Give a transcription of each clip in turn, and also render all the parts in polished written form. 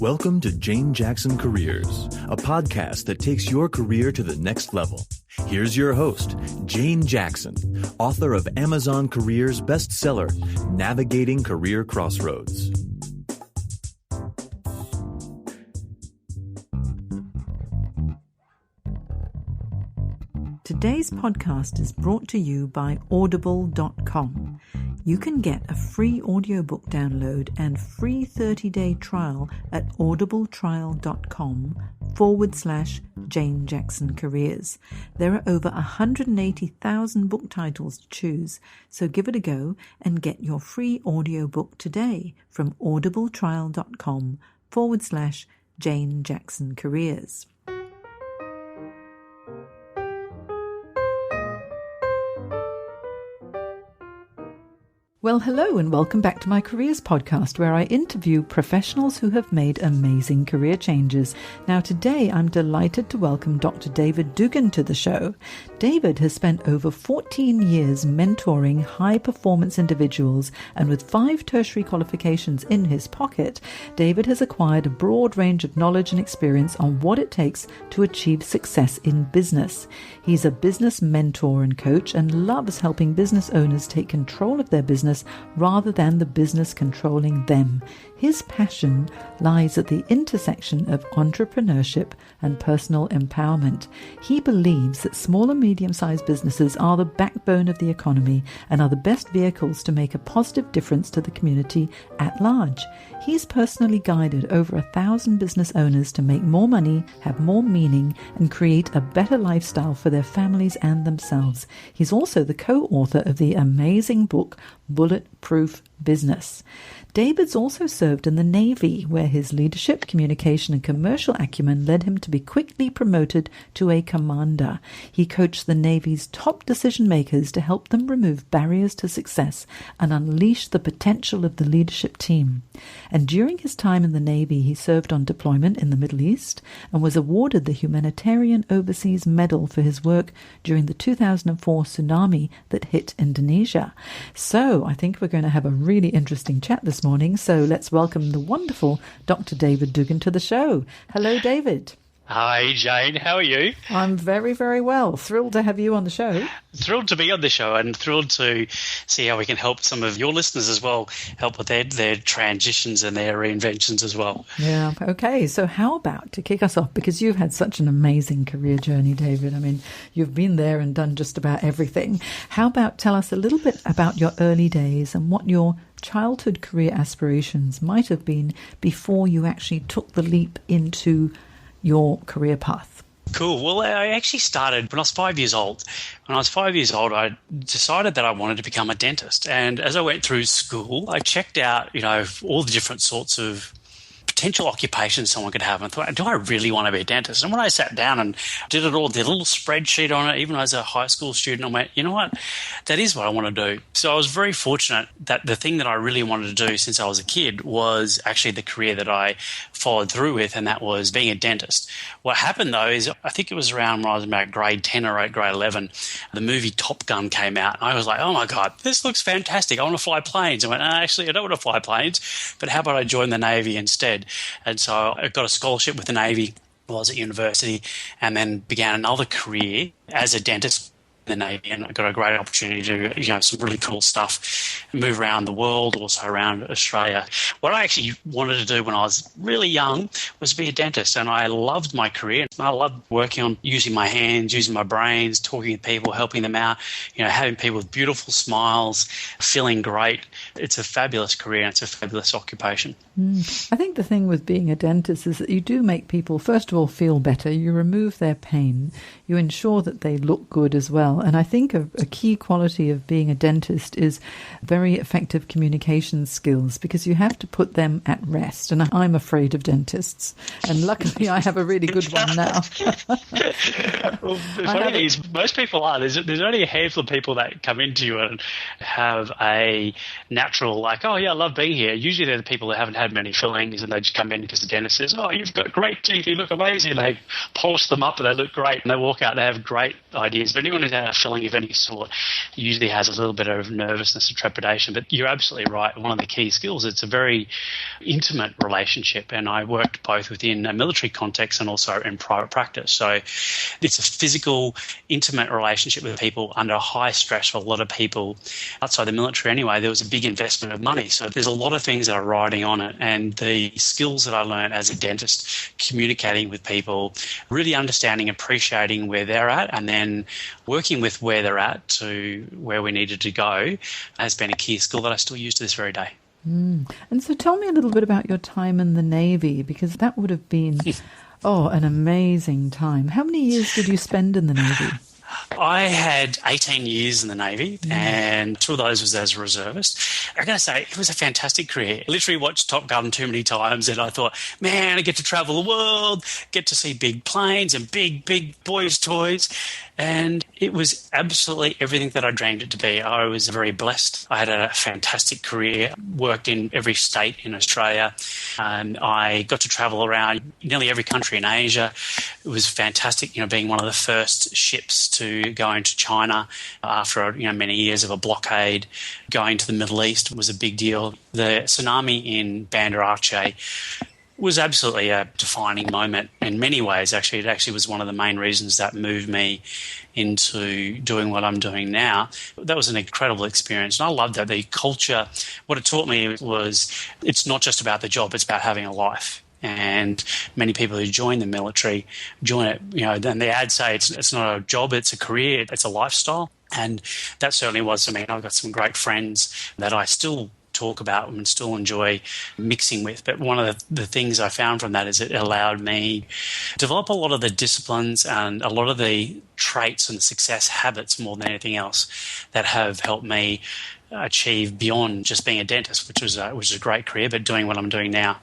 Welcome to Jane Jackson Careers, a podcast that takes your career to the next level. Here's your host, Jane Jackson, author of Amazon Careers bestseller, Navigating Career Crossroads. Today's podcast is brought to you by Audible.com. You can get a free audiobook download and free 30-day trial at audibletrial.com/Jane Jackson Careers. There are over 180,000 book titles to choose, so give it a go and get your free audiobook today from audibletrial.com/Jane Jackson Careers. Well, hello and welcome back to my Careers podcast, where I interview professionals who have made amazing career changes. Now, today I'm delighted to welcome Dr. David Dugan to the show. David has spent over 14 years mentoring high-performance individuals, and with 5 tertiary qualifications in his pocket, David has acquired a broad range of knowledge and experience on what it takes to achieve success in business. He's a business mentor and coach and loves helping business owners take control of their business rather than the business controlling them. His passion lies at the intersection of entrepreneurship and personal empowerment. He believes that small and medium-sized businesses are the backbone of the economy and are the best vehicles to make a positive difference to the community at large. He's personally guided over 1,000 business owners to make more money, have more meaning, and create a better lifestyle for their families and themselves. He's also the co-author of the amazing book, Bulletproof Business. David's also served in the Navy, where his leadership, communication, and commercial acumen led him to be quickly promoted to a commander. He coached the Navy's top decision makers to help them remove barriers to success and unleash the potential of the leadership team. And during his time in the Navy, he served on deployment in the Middle East and was awarded the Humanitarian Overseas Medal for his work during the 2004 tsunami that hit Indonesia. So I think we're going to have a really interesting chat this morning. So let's welcome the wonderful Dr. David Dugan to the show. Hello, David. Hi, Jane. How are you? I'm very, very well. Thrilled to have you on the show. Thrilled to be on the show and thrilled to see how we can help some of your listeners as well, help with their transitions and their reinventions as well. Yeah. Okay. So how about to kick us off, because you've had such an amazing career journey, David. I mean, you've been there and done just about everything. How about tell us a little bit about your early days and what your childhood career aspirations might have been before you actually took the leap into your career path? Cool. Well, I actually started when I was 5 years old. When I was 5 years old, I decided that I wanted to become a dentist. And as I went through school, I checked out, all the different sorts of potential occupations someone could have, and thought, do I really want to be a dentist? And when I sat down and did it all, did a little spreadsheet on it, even as a high school student, I went, you know what, that is what I want to do. So I was very fortunate that the thing that I really wanted to do since I was a kid was actually the career that I followed through with, and that was being a dentist. What happened though is, I think it was around when I was about grade 10 or grade 11, the movie Top Gun came out, and I was like, oh my God, this looks fantastic. I want to fly planes. I went, actually, I don't want to fly planes, but how about I join the Navy instead? And so I got a scholarship with the Navy while I was at university, and then began another career as a dentist in the Navy, and I got a great opportunity to do some really cool stuff, move around the world, also around Australia. What I actually wanted to do when I was really young was be a dentist, and I loved my career. I loved working on using my hands, using my brains, talking to people, helping them out, having people with beautiful smiles, feeling great. It's a fabulous career, and it's a fabulous occupation. I think the thing with being a dentist is that you do make people, first of all, feel better. You remove their pain. You ensure that they look good as well. And I think a key quality of being a dentist is very effective communication skills, because you have to put them at rest. And I'm afraid of dentists. And luckily I have a really good one now. Well, the funny thing is, most people are. There's only a handful of people that come into you and have a natural, like, oh, yeah, I love being here. Usually they're the people that haven't had many fillings and they just come in because the dentist says, oh, you've got great teeth, you look amazing. They polish them up and they look great, and they walk out and they have great ideas. But anyone who's had a filling of any sort usually has a little bit of nervousness and trepidation. But you're absolutely right. One of the key skills, it's a very intimate relationship, and I worked both within a military context and also in private practice. So it's a physical, intimate relationship with people under high stress for a lot of people. Outside the military anyway, there was a big investment of money. So there's a lot of things that are riding on it. And the skills that I learned as a dentist, communicating with people, really understanding, appreciating where they're at, and then working with where they're at to where we needed to go, has been a key skill that I still use to this very day. And so tell me a little bit about your time in the Navy, because that would have been, an amazing time. How many years did you spend in the Navy? I had 18 years in the Navy, and 2 of those was as a reservist. I got to say, it was a fantastic career. I literally watched Top Gun too many times, and I thought, man, I get to travel the world, get to see big planes and big, big boys' toys. And it was absolutely everything that I dreamed it to be. I was very blessed. I had a fantastic career, worked in every state in Australia. I got to travel around nearly every country in Asia. It was fantastic, being one of the first ships to go into China after, many years of a blockade. Going to the Middle East was a big deal. The tsunami in Banda Aceh was absolutely a defining moment in many ways. Actually, it actually was one of the main reasons that moved me into doing what I'm doing now. That was an incredible experience, and I loved that. The culture, what it taught me was it's not just about the job, it's about having a life. And many people who join the military join it, then the ads say it's not a job, it's a career, it's a lifestyle. And that certainly was for me. I've got some great friends that I still talk about and still enjoy mixing with. But one of the things I found from that is it allowed me to develop a lot of the disciplines and a lot of the traits and success habits more than anything else that have helped me achieve beyond just being a dentist, which was a great career, but doing what I'm doing now.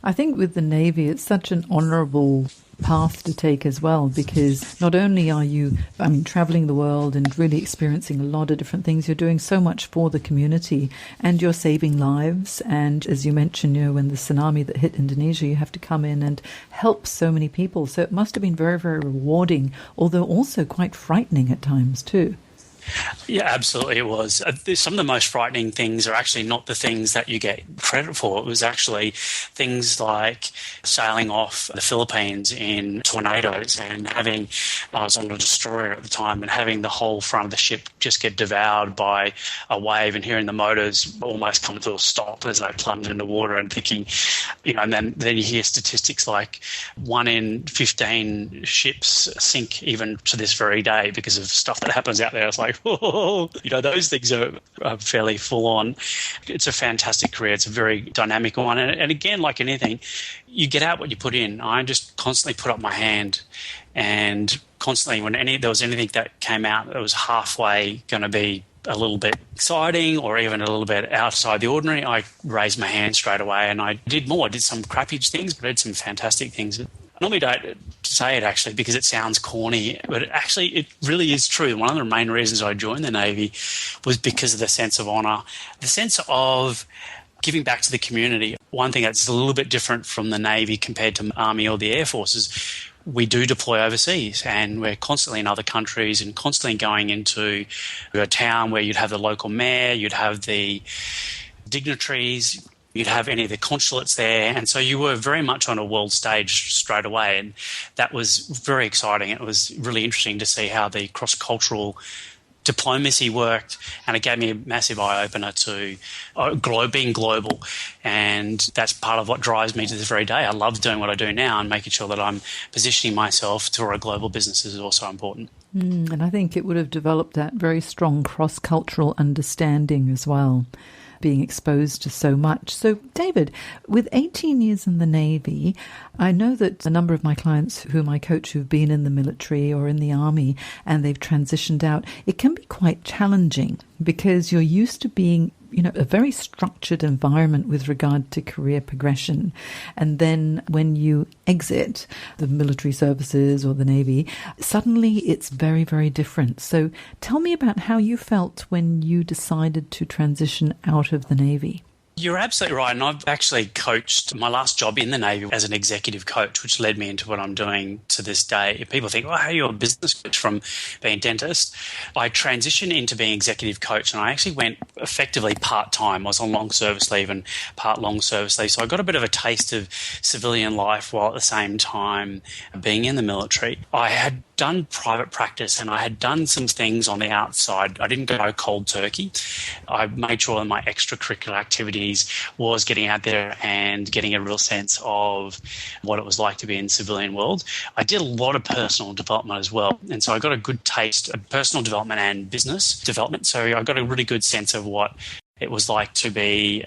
I think with the Navy, it's such an honourable path to take as well, because not only are you, travelling the world and really experiencing a lot of different things, you're doing so much for the community and you're saving lives. And as you mentioned, when the tsunami that hit Indonesia, you have to come in and help so many people. So it must have been very, very rewarding, although also quite frightening at times too. Yeah, absolutely it was. Some of the most frightening things are actually not the things that you get credit for. It was actually things like sailing off the Philippines in tornadoes and I was on a destroyer at the time, and having the whole front of the ship just get devoured by a wave and hearing the motors almost come to a stop as they plunge into water, and thinking, and then you hear statistics like 1 in 15 ships sink even to this very day because of stuff that happens out there. It's like, those things are fairly full on. It's a fantastic career. It's a very dynamic one. And again, like anything, you get out what you put in. I just constantly put up my hand, and constantly when there was anything that came out that was halfway going to be a little bit exciting or even a little bit outside the ordinary, I raised my hand straight away, and I did more. I did some crappy things, but I did some fantastic things. I normally don't say it actually because it sounds corny, but it really is true. One of the main reasons I joined the Navy was because of the sense of honour, the sense of giving back to the community. One thing that's a little bit different from the Navy compared to the Army or the Air Force is we do deploy overseas, and we're constantly in other countries and constantly going into a town where you'd have the local mayor, you'd have the dignitaries, you'd have any of the consulates there. And so you were very much on a world stage straight away. And that was very exciting. It was really interesting to see how the cross-cultural diplomacy worked. And it gave me a massive eye-opener to being global. And that's part of what drives me to this very day. I love doing what I do now, and making sure that I'm positioning myself to a global business is also important. And I think it would have developed that very strong cross-cultural understanding as well, being exposed to so much. So, David, with 18 years in the Navy, I know that a number of my clients whom I coach who've been in the military or in the Army and they've transitioned out, it can be quite challenging because you're used to being a very structured environment with regard to career progression. And then when you exit the military services or the Navy, suddenly it's very, very different. So tell me about how you felt when you decided to transition out of the Navy. You're absolutely right. And I've actually coached my last job in the Navy as an executive coach, which led me into what I'm doing to this day. If people think, hey, you're a business coach from being a dentist. I transitioned into being executive coach, and I actually went effectively part-time. I was on long service leave and part long service leave. So I got a bit of a taste of civilian life while at the same time being in the military. I had done private practice and I had done some things on the outside. I didn't go cold turkey. I made sure that my extracurricular activities was getting out there and getting a real sense of what it was like to be in the civilian world. I did a lot of personal development as well. And so I got a good taste of personal development and business development. So I got a really good sense of what it was like to be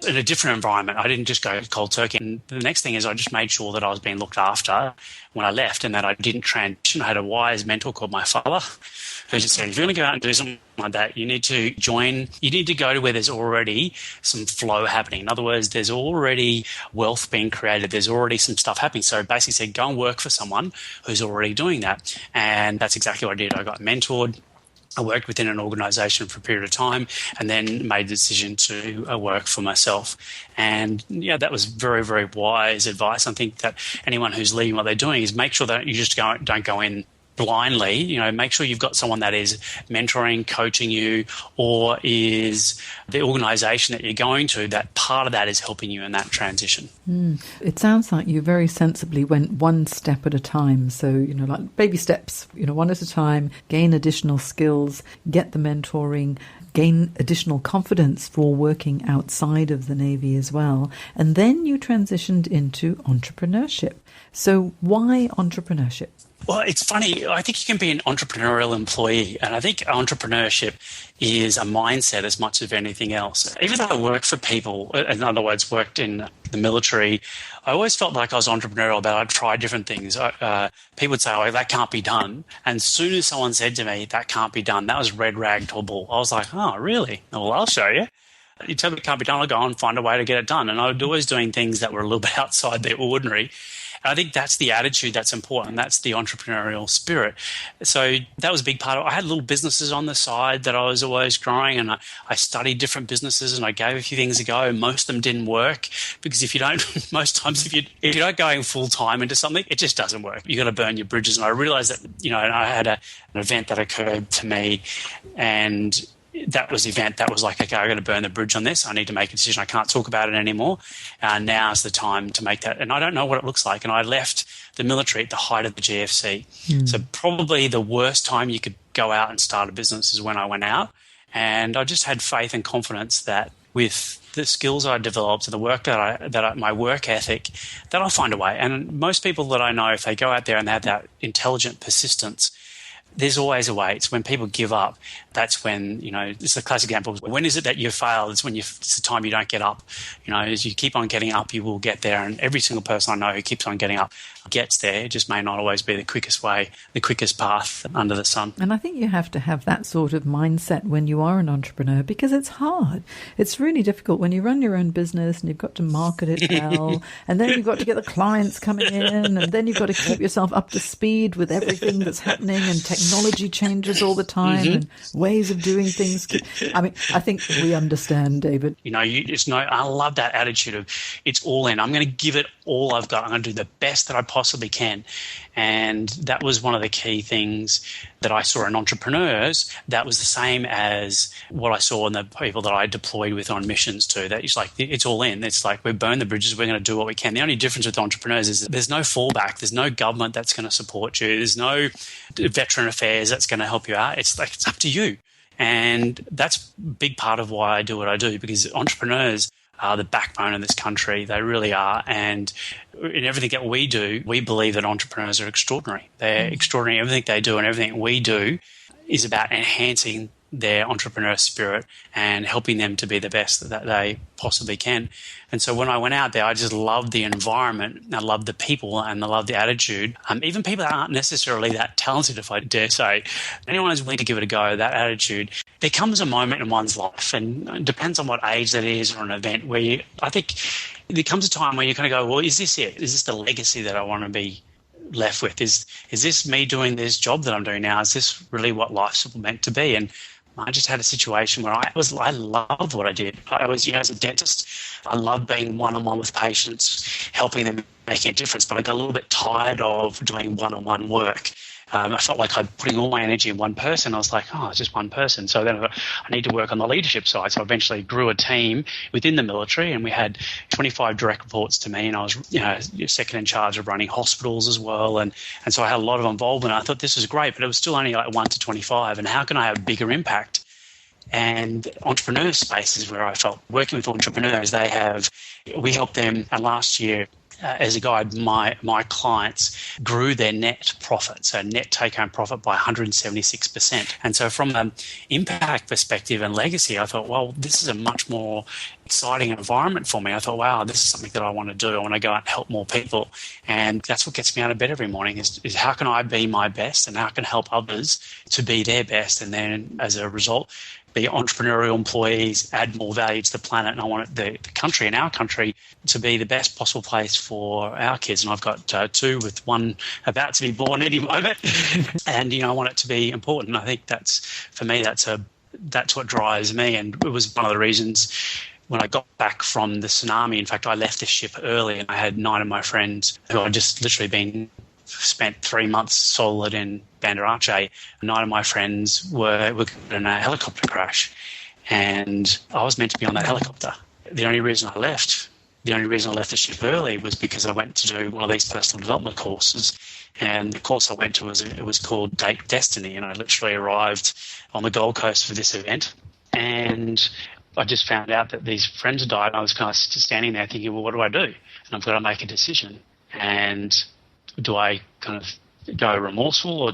in a different environment. I didn't just go cold turkey. And the next thing is I just made sure that I was being looked after when I left and that I didn't transition. I had a wise mentor called my father who just said, if you're going to go out and do something like that, you need to go to where there's already some flow happening. In other words, there's already wealth being created. There's already some stuff happening. So basically said, go and work for someone who's already doing that. And that's exactly what I did. I got mentored. I worked within an organisation for a period of time and then made the decision to work for myself. And, yeah, that was very, very wise advice. I think that anyone who's leaving what they're doing is make sure that you just don't go in blindly. Make sure you've got someone that is mentoring, coaching you, or is the organisation that you're going to, that part of that is helping you in that transition. It sounds like you very sensibly went one step at a time. So, like baby steps, one at a time, gain additional skills, get the mentoring, gain additional confidence for working outside of the Navy as well. And then you transitioned into entrepreneurship. So why entrepreneurship? Well, it's funny. I think you can be an entrepreneurial employee, and I think entrepreneurship is a mindset as much as anything else. Even though I work for people, in other words, worked in the military, I always felt like I was entrepreneurial, but I'd try different things. People would say, oh, that can't be done. And as soon as someone said to me, that can't be done, that was red rag to a bull. I was like, oh, really? Well, I'll show you. You tell me it can't be done, I'll go and find a way to get it done. And I was always doing things that were a little bit outside the ordinary. And I think that's the attitude that's important. That's the entrepreneurial spirit. So that was a big part of it. I had little businesses on the side that I was always growing, and I studied different businesses and I gave a few things a go. Most of them didn't work because if you don't going full time into something, it just doesn't work. You got to burn your bridges. And I realized that, and I had an event that occurred to me, and that was the event that was like, okay, I'm going to burn the bridge on this. I need to make a decision. I can't talk about it anymore. Now's the time to make that. And I don't know what it looks like. And I left the military at the height of the GFC. So probably the worst time you could go out and start a business is when I went out. And I just had faith and confidence that with the skills I developed and the work my work ethic, that I'll find a way. And most people that I know, if they go out there and they have that intelligent persistence, there's always a way. It's when people give up. That's when, it's a classic example. When is it that you fail? It's it's the time you don't get up. As you keep on getting up, you will get there. And every single person I know who keeps on getting up gets there. It just may not always be the quickest way, the quickest path under the sun. And I think you have to have that sort of mindset when you are an entrepreneur, because it's hard. It's really difficult when you run your own business and you've got to market it well, and then you've got to get the clients coming in, and then you've got to keep yourself up to speed with everything that's happening, and technology changes all the time, and ways of doing things. I think we understand, David. I love that attitude of it's all in. I'm going to give it all I've got. I'm going to do the best that I possibly can. And that was one of the key things that I saw in entrepreneurs. That was the same as what I saw in the people that I deployed with on missions too. That it's like, it's all in. It's like, we burn the bridges. We're going to do what we can. The only difference with entrepreneurs is that there's no fallback. There's no government that's going to support you. There's no veteran affairs that's going to help you out. It's like, it's up to you. And that's a big part of why I do what I do, because entrepreneurs are the backbone of this country. They really are. And in everything that we do, we believe that entrepreneurs are extraordinary. They're extraordinary. Everything they do and everything we do is about enhancing their entrepreneur spirit and helping them to be the best that they possibly can. And so when I went out there, I just loved the environment, I loved the people, and I loved the attitude. Even people that aren't necessarily that talented, if I dare say, anyone who's willing to give it a go, that attitude, there comes a moment in one's life, and it depends on what age that is or an event, where I think there comes a time where you're going to go, well, is this it? Is this the legacy that I want to be left with? Is this me doing this job that I'm doing now? Is this really what life's meant to be? And I just had a situation where I loved what I did. I was, as a dentist, I loved being one-on-one with patients, helping them, making a difference. But I got a little bit tired of doing one-on-one work. I felt like I'm putting all my energy in one person. I was like, it's just one person. So then I need to work on the leadership side. So I eventually grew a team within the military, and we had 25 direct reports to me, and I was, second in charge of running hospitals as well. And so I had a lot of involvement. I thought this was great, but it was still only like 1 to 25. And how can I have a bigger impact? And entrepreneur space is where I felt working with entrepreneurs. We help them. And last year, as a guide, my clients grew their net profit, so net take-home profit, by 176%. And so from an impact perspective and legacy, I thought, well, this is a much more exciting environment for me. I thought, wow, this is something that I want to do. I want to go out and help more people. And that's what gets me out of bed every morning is how can I be my best, and how can I help others to be their best, and then as a result, be entrepreneurial employees, add more value to the planet. And I want the country and our country to be the best possible place for our kids. And I've got 2, with one about to be born any moment. And, I want it to be important. I think for me, that's what drives me. And it was one of the reasons when I got back from the tsunami. In fact, I left the ship early, and I had 9 of my friends who I'd just literally spent 3 months solid in Banda Aceh. 9 of my friends were in a helicopter crash, and I was meant to be on that helicopter. The only reason I left the ship early was because I went to do one of these personal development courses, and the course I went to was called Date Destiny, and I literally arrived on the Gold Coast for this event, and I just found out that these friends had died, and I was kind of standing there thinking, well, what do I do? And I've got to make a decision. And do I kind of go remorseful, or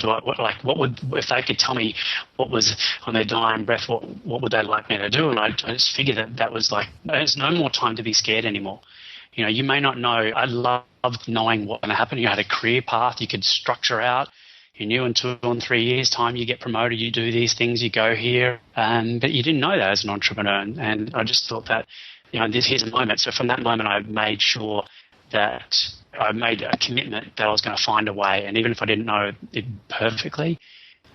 what would, if they could tell me what was on their dying breath, what would they like me to do? And I just figured that was like, there's no more time to be scared anymore. You may not know. I loved knowing what was going to happen. You had a career path you could structure out. You knew in 2 or 3 years' time you get promoted, you do these things, you go here, but you didn't know that as an entrepreneur. And I just thought that, here's a moment. So from that moment, I made sure that I made a commitment that I was going to find a way, and even if I didn't know it perfectly,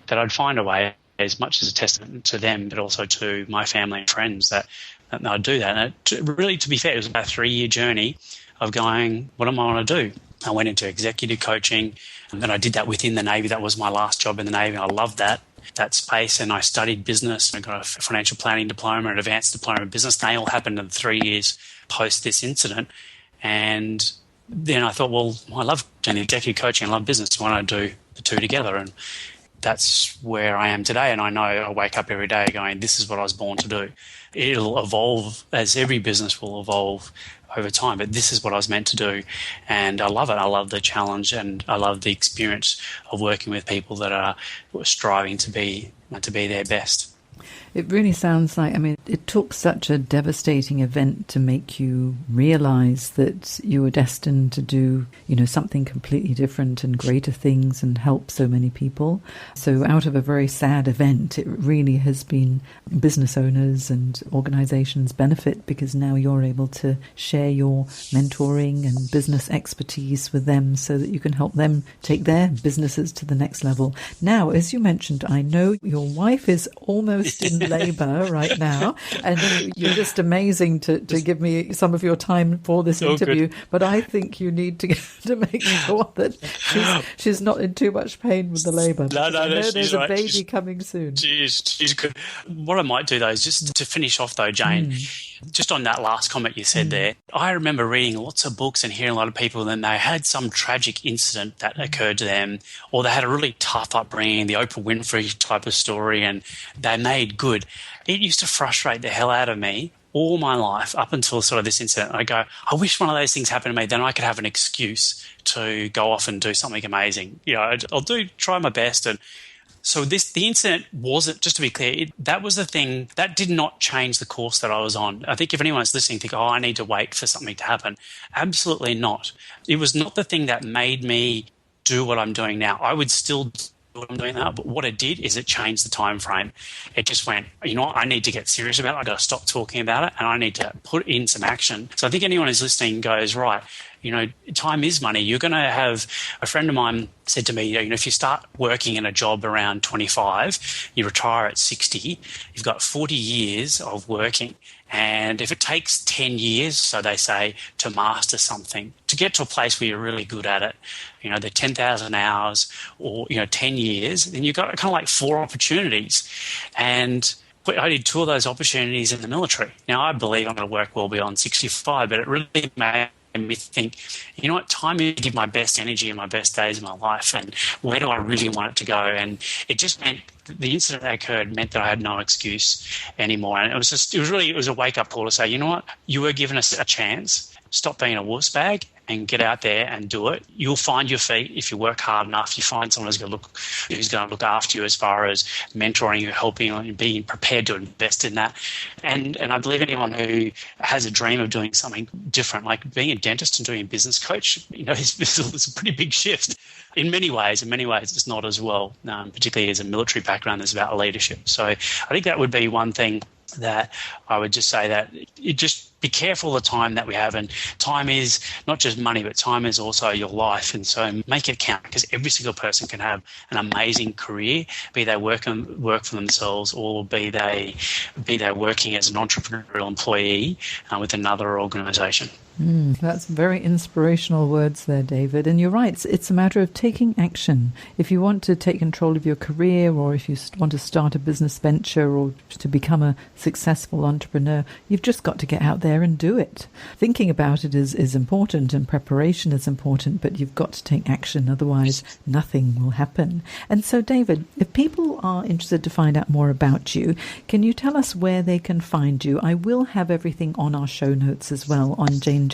that I'd find a way, as much as a testament to them, but also to my family and friends, that I'd do that. And really, to be fair, it was about a 3-year journey of going, what am I going to do? I went into executive coaching, and then I did that within the Navy. That was my last job in the Navy. I loved that space, and I studied business. I got a financial planning diploma and advanced diploma in business. They all happened in the 3 years post this incident. And then I thought, well, I love doing executive coaching, I love business. Why don't I do the two together? And that's where I am today. And I know I wake up every day going, this is what I was born to do. It'll evolve, as every business will evolve over time, but this is what I was meant to do. And I love it. I love the challenge, and I love the experience of working with people that are striving to be their best. It really sounds like, it took such a devastating event to make you realize that you were destined to do, something completely different and greater things and help so many people. So out of a very sad event, it really has been business owners and organizations benefit, because now you're able to share your mentoring and business expertise with them so that you can help them take their businesses to the next level. Now, as you mentioned, I know your wife is almost in labor right now, and you're just amazing to give me some of your time for this interview. But I think you need to make sure that she's not in too much pain with the labor. No, there's a baby coming soon. She's good. What I might do though is just to finish off though, Jane, just on that last comment you said there. I remember reading lots of books and hearing a lot of people, and they had some tragic incident that occurred to them, or they had a really tough upbringing, the Oprah Winfrey type of story, and they made good. It used to frustrate the hell out of me all my life up until sort of this incident. I go, I wish one of those things happened to me, then I could have an excuse to go off and do something amazing. I'll try my best. And So the incident wasn't, just to be clear, that was the thing that did not change the course that I was on. I think if anyone's listening, think, I need to wait for something to happen. Absolutely not. It was not the thing that made me do what I'm doing now. I would still do what I'm doing now, but what it did is it changed the time frame. It just went, you know what, I need to get serious about it. I got to stop talking about it, and I need to put in some action. So I think anyone who's listening goes, right, you know, time is money. You're going to have, a friend of mine said to me, you know, if you start working in a job around 25, you retire at 60, you've got 40 years of working. And if it takes 10 years, so they say, to master something, to get to a place where you're really good at it, you know, the 10,000 hours or, you know, 10 years, then you've got kind of like 4 opportunities. And I did 2 of those opportunities in the military. Now, I believe I'm going to work well beyond 65, but it really made me think, you know what, time is to give my best energy and my best days of my life, and where do I really want it to go? And it just meant the incident that occurred meant that I had no excuse anymore. And it was a wake-up call to say, you know what, you were given us a chance. Stop being a wuss bag and get out there and do it. You'll find your feet if you work hard enough. You find someone who's going to look after you as far as mentoring you, helping you, and being prepared to invest in that. And I believe anyone who has a dream of doing something different, like being a dentist and doing a business coach, you know, it's a pretty big shift. In many ways, it's not as well, particularly as a military background, that's about leadership. So I think that would be one thing that I would just say, that you just be careful of the time that we have. And time is not just money, but time is also your life. And so make it count, because every single person can have an amazing career, be they work for themselves, or be they working as an entrepreneurial employee with another organisation. That's very inspirational words there, David. And you're right, it's a matter of taking action. If you want to take control of your career, or if you want to start a business venture, or to become a successful entrepreneur, you've just got to get out there and do it. Thinking about it is important, and preparation is important, but you've got to take action, otherwise nothing will happen. And so, David, if people are interested to find out more about you, can you tell us where they can find you? I will have everything on our show notes as well on janejacksoncoach.com,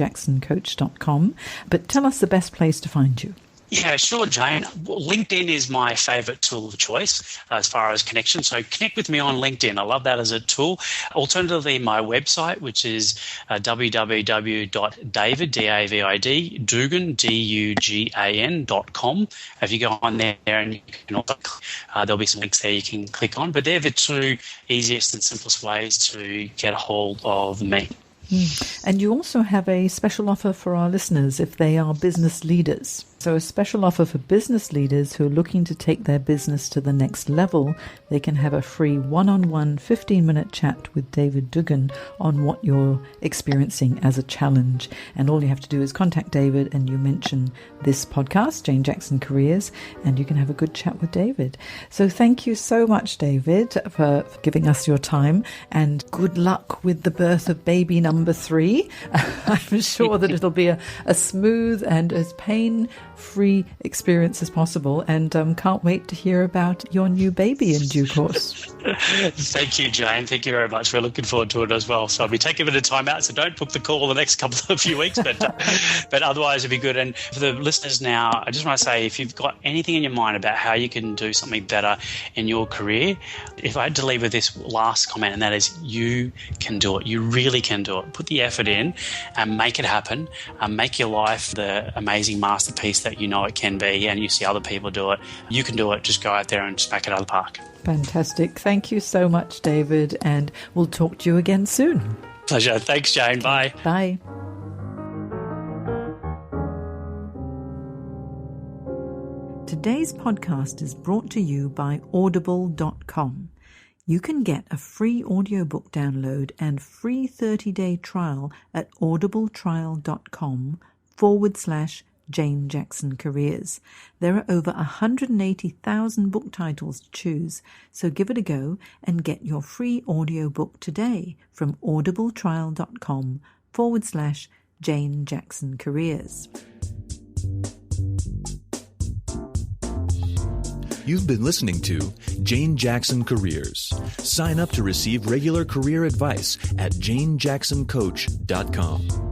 but tell us the best place to find you. Yeah, sure, Jane. LinkedIn is my favourite tool of choice as far as connection. So connect with me on LinkedIn. I love that as a tool. Alternatively, my website, which is www.david.com. If you go on there and you can also, there'll be some links there you can click on. But they're the 2 easiest and simplest ways to get a hold of me. And you also have a special offer for our listeners if they are business leaders. So a special offer for business leaders who are looking to take their business to the next level. They can have a free one-on-one 15-minute chat with David Dugan on what you're experiencing as a challenge. And all you have to do is contact David, and you mention this podcast, Jane Jackson Careers, and you can have a good chat with David. So thank you so much, David, for giving us your time, and good luck with the birth of baby number 3. I'm sure that it'll be a smooth and as pain-free experience as possible, and can't wait to hear about your new baby in due course. Thank you, Jane. Thank you very much. We're looking forward to it as well. So I'll be taking a bit of time out, so don't book the call the next few weeks, but otherwise it'll be good. And for the listeners now, I just want to say, if you've got anything in your mind about how you can do something better in your career, if I had to leave with this last comment, and that is, you can do it. You really can do it. Put the effort in and make it happen. Make your life the amazing masterpiece that you know it can be, and you see other people do it. You can do it. Just go out there and smack it out of the park. Fantastic. Thank you so much, David, and we'll talk to you again soon. Pleasure. Thanks, Jane. Bye. Bye. Today's podcast is brought to you by Audible.com. You can get a free audiobook download and free 30-day trial at audibletrial.com/Jane Jackson Careers. There are over 180,000 book titles to choose, so give it a go and get your free audiobook today from audibletrial.com/Jane Jackson Careers. You've been listening to Jane Jackson Careers. Sign up to receive regular career advice at janejacksoncoach.com.